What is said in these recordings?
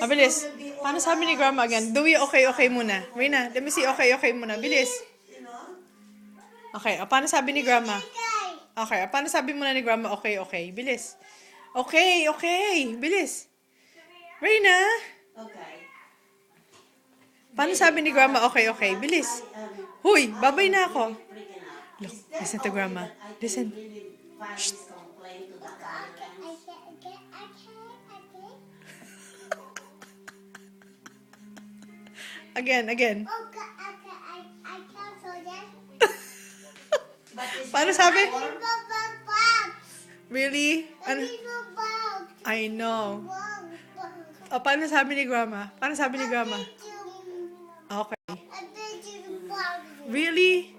Bilis. Paano sabi ni Grandma again? Do we okay muna? Rina, let me see okay muna. Bilis. Okay, paano sabi ni Grandma? Okay, paano sabi muna ni Grandma okay? Bilis. Okay. Bilis. Rina. Okay. Paano sabi ni Grandma okay? Bilis. Huy, babay na ako. Look, listen to Grandma. Listen. Shh. Again. I can't forget. Paano sabi? People box. Really? Ano? People box. I know. Paano sabi ni Grandma? Okay. Really?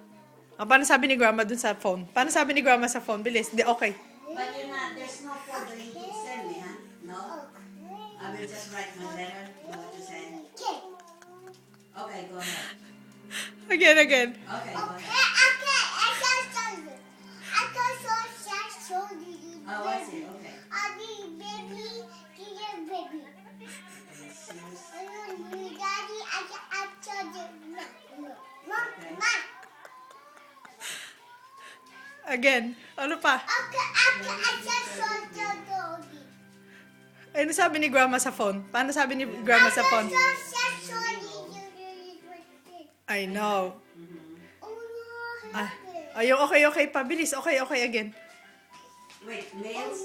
Paano sabi ni Grandma dun sa phone? Paano sabi ni Grandma sa phone? Bilis. Okay. But there's no folder you can send me, huh? No? I will just write my letter. You want to send? Okay, go ahead. Again. Okay, go ahead. Oh, I see. Okay. Again. Ano pa? Ano sabi ni Grandma sa phone? Paano sabi ni Grandma sa phone? I know. Yung okay pa. Bilis. Okay again. Wait, nails?